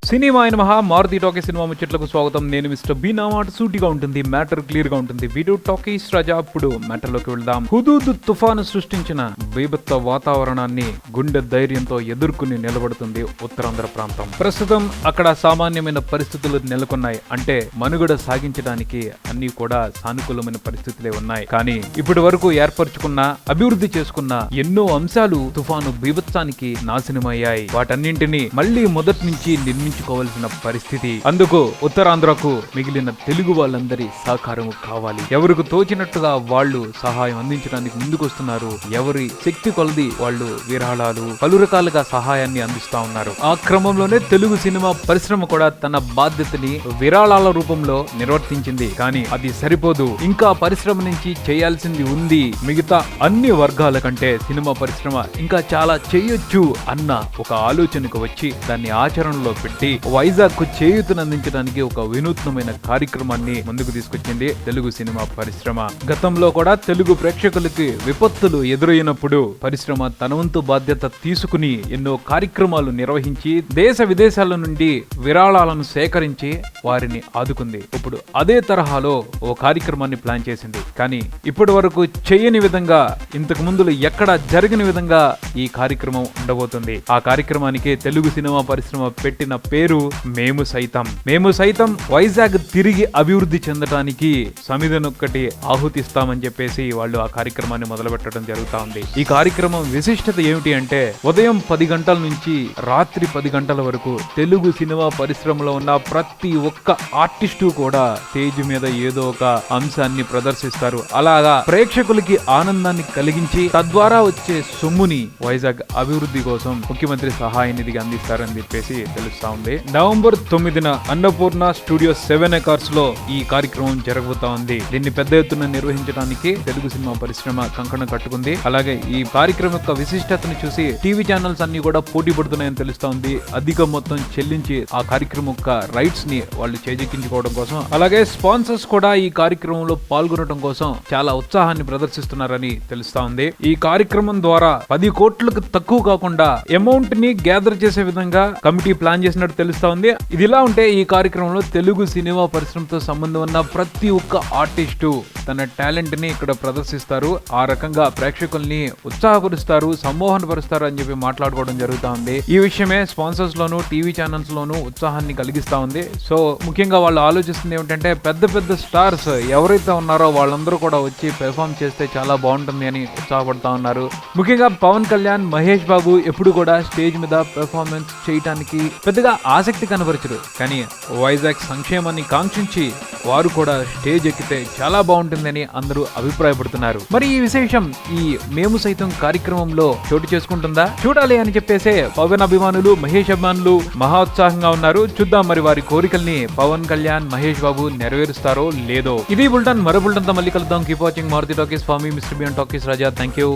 Cinema అయిన మహా Maruti talkie cinema ముచ్చట్లకు స్వాగతం. నేను మిస్టర్ బి. నా మాట సూటిగా ఉంటుంది, మ్యాటర్ క్లియర్ గా ఉంటుంది. వీడియో టాకీస్ రాజా. అప్పుడు మ్యాటర్లోకి వెళ్దాం. హుదూద్ తుఫాను సృష్టించిన బీభత్స వాతావరణాన్ని గుండె ధైర్యంతో ఎదుర్కొని నిలబడుతుంది ఉత్తరాంధ్ర ప్రాంతం. ప్రస్తుతం అక్కడ సామాన్యమైన పరిస్థితులు నెలకొన్నాయి. అంటే మనుగడ సాగించడానికి అన్ని కూడా సానుకూలమైన పరిస్థితులే ఉన్నాయి. కానీ ఇప్పటి వరకు ఏర్పరచుకున్న, అభివృద్ధి చేసుకున్న ఎన్నో అంశాలు తుఫాను బీభత్సానికి నాశనమయ్యాయి. వాటన్నింటినీ మళ్లీ మొదటి నుంచి నిర్మించుకోవాల్సిన పరిస్థితి. అందుకు ఉత్తరాంధ్రకు మిగిలిన తెలుగు వాళ్ళందరి సహకారం కావాలి. ఎవరికి తోచినట్టుగా వాళ్ళు సహాయం అందించడానికి ముందుకొస్తున్నారు. ఎవరి శక్తి కొలది వాళ్ళు విరాళాలు, పలు రకాలుగా సహాయాన్ని అందిస్తా ఉన్నారు. ఆ క్రమంలోనే తెలుగు సినిమా పరిశ్రమ కూడా తన బాధ్యతని విరాళాల రూపంలో నిర్వర్తించింది. కానీ అది సరిపోదు, ఇంకా పరిశ్రమ నుంచి చేయాల్సింది ఉంది. మిగతా అన్ని వర్గాల కంటే సినిమా పరిశ్రమ ఇంకా చాలా చేయొచ్చు అన్న ఒక ఆలోచనకు వచ్చి దాన్ని ఆచరణలో పెట్టి వైజాగ్ కు చేయూతనందించడానికి ఒక వినూత్నమైన కార్యక్రమాన్ని ముందుకు తీసుకొచ్చింది తెలుగు సినిమా పరిశ్రమ. గతంలో కూడా తెలుగు ప్రేక్షకులకి విపత్తులు ఎదురైనప్పుడు పరిశ్రమ తన వంతు బాధ్యత తీసుకుని ఎన్నో కార్యక్రమాలు నిర్వహించి దేశ విదేశాల నుండి విరాళాలను సేకరించి వారిని ఆదుకుంది. ఇప్పుడు అదే తరహాలో ఓ కార్యక్రమాన్ని ప్లాన్ చేసింది. కానీ ఇప్పటి వరకు చేయని విధంగా, ఇంతకు ముందు ఎక్కడ జరిగిన విధంగా ఈ కార్యక్రమం ఉండబోతుంది. ఆ కార్యక్రమానికి తెలుగు సినిమా పరిశ్రమ పెట్టిన పేరు మేము సైతం. మేము సైతం వైజాగ్ తిరిగి అభివృద్ధి చెందడానికి సమిధనొక్కటి ఆహుతిస్తామని చెప్పేసి వాళ్ళు ఆ కార్యక్రమాన్ని మొదలు పెట్టడం జరుగుతా ఉంది. ఈ కార్యక్రమం విశిష్టత ఏమిటి అంటే, ఉదయం 10 గంటల నుంచి రాత్రి 10 గంటల వరకు తెలుగు సినిమా పరిశ్రమలో ఉన్న ప్రతి ఒక్క ఆర్టిస్టు కూడా స్టేజ్ మీద ఏదో ఒక అంశాన్ని ప్రదర్శిస్తారు. అలాగా ప్రేక్షకులకి ఆనందాన్ని కలిగించి తద్వారా వచ్చే సొమ్ముని వైజాగ్ అభివృద్ధి కోసం ముఖ్యమంత్రి సహాయ నిధికి అందిస్తారని చెప్పేసి తెలుస్తా ఉంది. నవంబర్ 9న అన్నపూర్ణ స్టూడియో 7 ఎకర్స్ లో ఈ కార్యక్రమం జరగబోతా ఉంది. దీన్ని పెద్ద ఎత్తున నిర్వహించడానికి తెలుగు సినిమా పరిశ్రమ కంకణం కట్టుకుంది. అలాగే ఈ కార్యక్రమం యొక్క విశిష్టతను చూసి టీవీ ఛానల్స్ అన్ని కూడా పోటీ పడుతున్నాయని తెలుస్తా ఉంది. అధిక మొత్తం చెల్లించి ఆ కార్యక్రమం యొక్క రైట్స్ ని వాళ్ళు చేజెక్కించుకోవడం కోసం, అలాగే స్పాన్సర్స్ కూడా ఈ కార్యక్రమంలో పాల్గొనడం కోసం చాలా ఉత్సాహాన్ని ప్రదర్శిస్తున్నారని తెలుస్తా ఉంది. ఈ కార్యక్రమం ద్వారా 10 కోట్లకు తక్కువ కాకుండా అమౌంట్ ని గ్యాదర్ చేసే విధంగా కమిటీ ప్లాన్ చేసినట్టు తెలుస్తా ఉంది. ఇదిలా ఉంటే ఈ కార్యక్రమంలో తెలుగు సినిమా పరిశ్రమతో సంబంధం ఉన్న ప్రతి ఒక్క ఆర్టిస్టు తన టాలెంట్ ని ఇక్కడ ప్రదర్శిస్తారు. ఆ రకంగా ప్రేక్షకుల్ని ఉత్సాహపరుస్తారు, సమ్మోహనపరుస్తారు అని చెప్పి మాట్లాడుకోవడం జరుగుతా ఉంది. ఈ విషయమే స్పాన్సర్స్ లోను, టీవీ ఛానల్స్ లోను ఉత్సాహాన్ని కలిగిస్తా ఉంది. సో ముఖ్యంగా వాళ్ళు ఆలోచిస్తుంది ఏమిటంటే, పెద్ద పెద్ద స్టార్స్ ఎవరైతే ఉన్నారో వాళ్ళందరూ కూడా వచ్చి పెర్ఫార్మ్ చేస్తే చాలా బాగుంటుంది అని ఉత్సాహపడతా ఉన్నారు. ముఖ్యంగా పవన్ కళ్యాణ్, మహేష్ బాబు ఎప్పుడు కూడా స్టేజ్ మీద పెర్ఫార్మెన్స్ చేయడానికి పెద్దగా ఆసక్తి కనబరచరు. కానీ వైజాగ్ సంక్షేమాన్ని కాంక్షించి వారు కూడా స్టేజ్ ఎక్కితే చాలా బాగుంటుందని అందరూ అభిప్రాయపడుతున్నారు. మరి ఈ విశేషం ఈ మేము సైతం కార్యక్రమంలో చోటు చేసుకుంటుందా? చూడాలి అని చెప్పేసే పవన్ అభిమానులు, మహేష్ అభిమానులు మహా ఉత్సాహంగా ఉన్నారు. చూద్దాం మరి వారి కోరికల్ని పవన్ కళ్యాణ్, మహేష్ బాబు నెరవేరుస్తారో లేదో. ఇది బుల్టన్. మరో బుల్టన్ తో మళ్ళీ కలుద్దాం. Keep watching Maruthi Talkies. For me Mister B and Talkies Raja. Thank you.